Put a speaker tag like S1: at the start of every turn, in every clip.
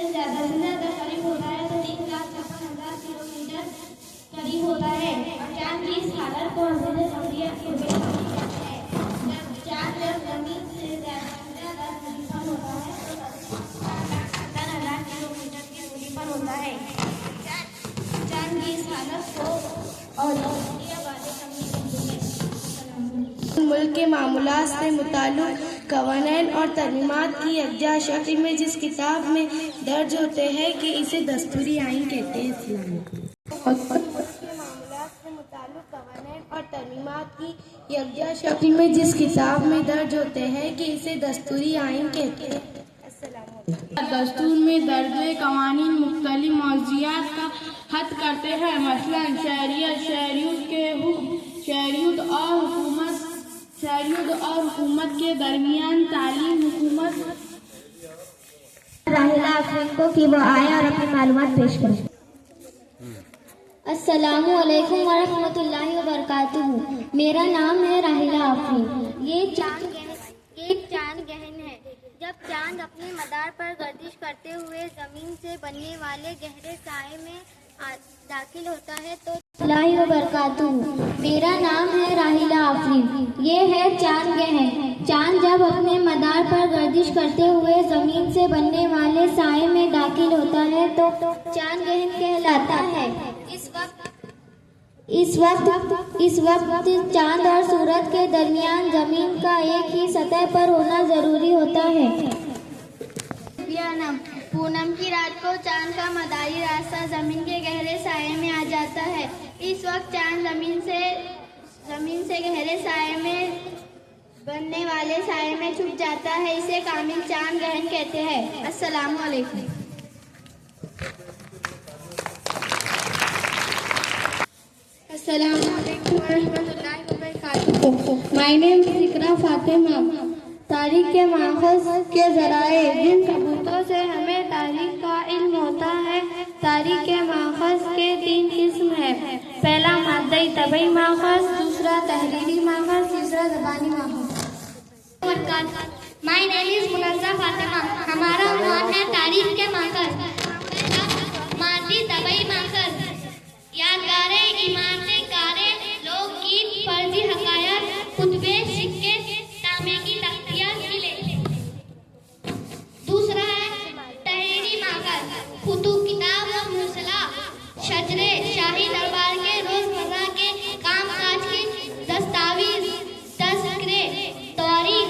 S1: ज़्यादा से ज़्यादा करीब होता है तो 3,56,000 किलोमीटर करीब होता है। चांद की इस हालत को अंधेरे समरिया के जब चांद जमीन से ज़्यादा दूरी पर होता है तो 70,000 किलोमीटर की दूरी पर होता है। चांद की इस हालत को और
S2: मुल्क के मामूलात से मुताल्लिक़ कवानीन और तरमीमात की यकजा शक्ल में जिस किताब में दर्ज होते हैं कि इसे दस्तूरी आइन कहते हैं। और तरमीमात की यकजा शक्ल में जिस किताब में दर्ज होते हैं कि इसे दस्तूरी आइन कहते हैं।
S3: दस्तूर में दर्ज कवानीन मुख्तलिफ मौज़ूआत का हद करते हैं, मसलन शहरियत, शहरियत और हुकूमत के दरमियान तालीम, हुकूमत।
S1: राहिला आफरीन को कि वो आए और अपनी मालूमात पेश करें। अस्सलामु अलैकुम व रहमतुल्लाहि व बरकातुहू। मेरा नाम है राहिला आफरीन। ये एक चांद गहन है। जब चांद अपने मदार पर गर्दिश करते हुए जमीन से बनने वाले गहरे साए में दाखिल होता है तो अल्लाह व बरकातुहू। मेरा नाम है राहिला आफरीन। ये है चांद गहन। चांद जब अपने मदार पर गर्दिश करते हुए जमीन से बनने वाले साए में दाखिल होता है तो चांद गहन कहलाता है। इस वक्त चांद और सूरज के दरमियान जमीन का एक ही सतह पर होना जरूरी होता है। पूनम की रात को चांद का मदारी रास्ता जमीन के गहरे साए में आ जाता है। इस वक्त चांद जमीन से गहरे साए में बनने वाले साए में छुप जाता है। इसे कामिल चांद गहन कहते हैं। अस्सलामु अलैकुम।
S3: My name is इकरा फातिमा। तारीख के माखज़ के ज़राए। जिन सबूतों से हमें तारीख का इल्म होता है, तारीख के माखज़ के 3 किस्म है। पहला मादई तबई माखज़, दूसरा तहरीरी माखज़, तीसरा ज़बानी माखज़।
S1: My name is Munazza Fatima. हमारा उन्वान है तारीख के माखज़। मादी तबई माखज़, यादगारे, इमारतें, कारें, लोकगीत, फर्जी हकायत, खुतबे, सिक्के, तांबे की तख्तियाँ, किले। दूसरा है तहरीरी माखज़, खुतूब, किताब और मुरसला, शजरे, शाही दरबार के रोजमर्रा के कामकाज की दस्तावेज, तज़किरे, तौरीख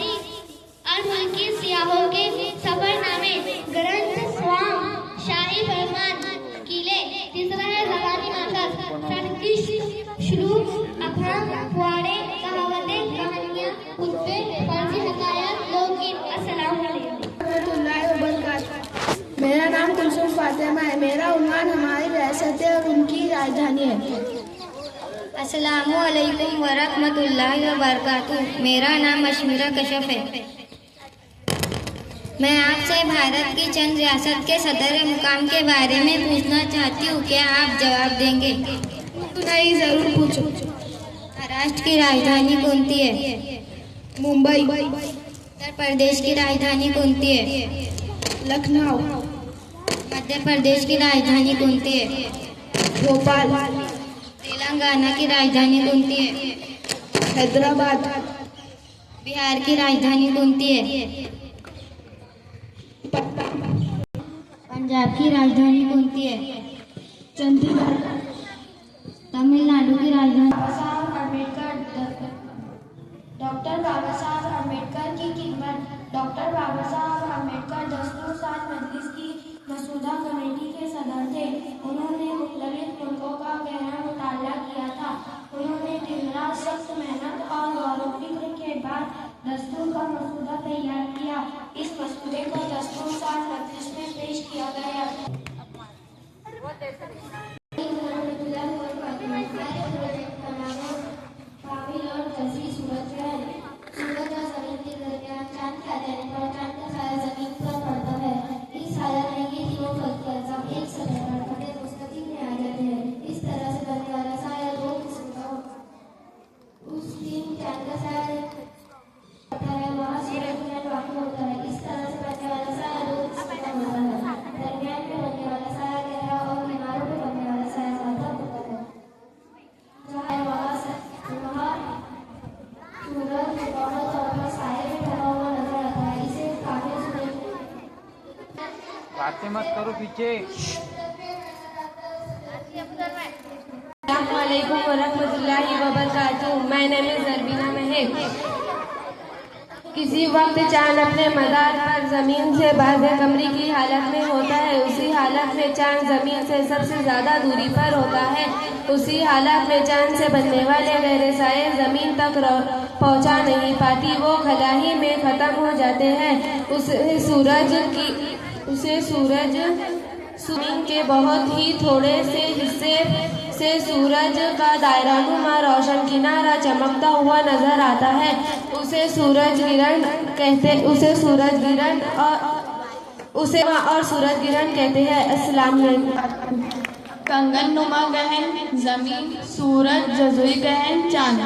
S1: और मुल्की सियाहों के सफरनामे, ग्रंथ, स्वाम, शाही फरमान, किले। तीसरा है ज़बानी माखज़, सरकिश, शुरूफ, अफहाम, फुआरे, कहावतें, कहानियाँ, खुतबे, फर्जी हकायत, लोकगीत। अस्सलामु अलैकुम।
S2: मेरा नाम कुलसुम फातिमा है। मेरा उन्वान हमारी रियासत है और उनकी राजधानी है।
S1: अस्सलामु अलैकुम व रहमतुल्लाहि व बरकातुहू। मेरा नाम अशमीरा कशफ है। मैं आपसे भारत की चंद रियासत के सदर मुकाम के बारे में पूछना चाहती हूँ। क्या आप जवाब देंगे?
S2: नहीं, जरूर पूछो।
S1: महाराष्ट्र की राजधानी कौन सी है?
S2: मुंबई।
S1: उत्तर प्रदेश की राजधानी कौन सी है?
S2: लखनऊ।
S1: मध्य प्रदेश की राजधानी कौन सी है?
S2: भोपाल।
S1: तेलंगाना की राजधानी कौन सी है?
S2: हैदराबाद।
S1: बिहार की राजधानी कौन सी है? पंजाब की राजधानी कौन सी है?
S2: चंडीगढ़।
S1: तमिलनाडु की राजधानी।
S4: डॉक्टर बाबा साहब अम्बेडकर की खिदमत। डॉक्टर बाबा साहब अम्बेडकर दस्तूर साज मजलिस की मसूदा कमेटी के सदर थे। उन्होंने मुख्तलिफ मुल्कों का गहरा मुताला किया था। उन्होंने दिन रात सख्त मेहनत और गौर व फिक्र के बाद दस्तूर का मसूदा तैयार किया। इस मसूदे को दस्तूर साज मजलिस में पेश किया गया।
S5: बातें मत करो पीछे।
S2: अस्सलामुअलैकुम वरहमतुल्लाहि वबरकातुहू। माय नेम इज ज़रबीना महक। किसी वक्त चांद अपने मदार पर जमीन से बाज़े कमरी की हालत में होता है। उसी हालत में चांद जमीन से सबसे ज्यादा दूरी पर होता है। उसी हालत में चांद से बनने वाले गहरे साए जमीन तक पहुंचा नहीं पाती, वो खलाही में खत्म हो जाते हैं। उसे सूरज जमीन के बहुत ही थोड़े से हिस्से से सूरज का दायरानुमा रोशन किनारा चमकता हुआ नजर आता है। उसे सूरज गिरहण कहते हैं। अस्सलाम वालेकुम।
S3: कंगन नुमा गहन, जमीन, सूरज, जज़ुई गहन, चांद।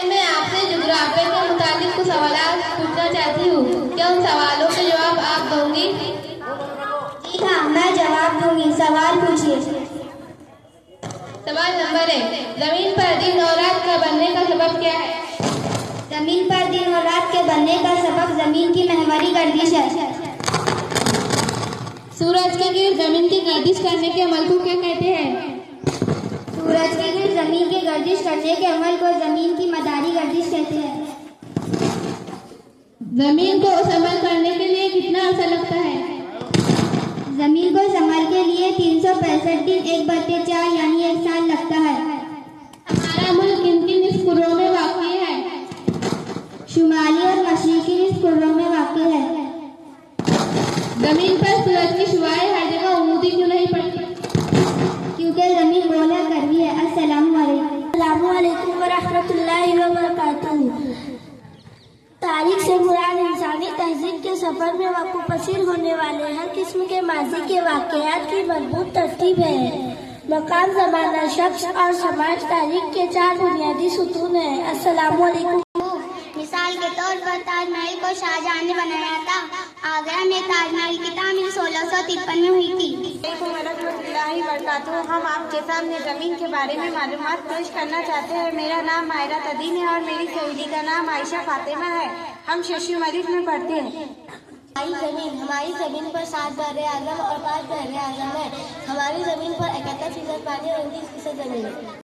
S3: मैं आपसे जुग्राफिया के मुताबिक कुछ सवाल पूछना चाहती हूँ। क्या उन सवालों के जवाब आप दोगी?
S1: जी हाँ, मैं जवाब दूंगी। सवाल पूछिए।
S3: सवाल नंबर 1, जमीन पर दिन और रात के बनने का सबब क्या है?
S1: जमीन पर दिन और रात के बनने का सबब जमीन की महवरी गर्दिश है।
S3: सूरज के गिर्द जमीन की गर्दिश करने के अमल को क्या कहते हैं?
S1: सूरज के गिर्द जमीन की गर्दिश करने के अमल को जमीन की मदारी गर्दिश कहते हैं।
S3: जमीन को उस अमल करने के लिए कितना अर्सा लगता है?
S1: जमीन को समर के लिए 365 दिन 1/4 यानी 1 साल लगता है।
S3: हमारा मुल्क किन किन स्कूलों में वाक़ई है?
S1: शुमाली और मशरिकी स्कूलों में वाक़ई है।
S3: जमीन पर सूरज की शुआएं हर जगह उमूदी क्यों नहीं पड़ती?
S1: क्योंकि जमीन गोला करवी है। अस्सलाम वालेकुम वरहमतुल्लाहि वबरकातुहू। तारीख से मुराद इंसानी तहजीब के सफर में वक़्फ़ पसीर होने वाले हर किस्म के माजी के वाक़यात की मजबूत तरतीब है। मकाम, ज़माना, शख्स और समाज तारीख के 4 बुनियादी सुतून हैं। अस्सलाम वालेकुम। मिसाल के तौर पर ताजमहल को शाहजहां ने बनाया था। आगरा में ताजमहल की तामीर 1653 में हुई थी।
S2: हम आपके सामने जमीन के बारे में मालूमात पेश करना चाहते हैं। मेरा नाम मायरा तदीन है और मेरी सहेली का नाम आयशा फातिमा है। हम शशि मलिक में पढ़ते हैं।
S1: हमारी जमीन पर 7 बहरे आज़म और 5 बहरे आज़म है। हमारी जमीन पर 71% पानी और 29% जमीन है।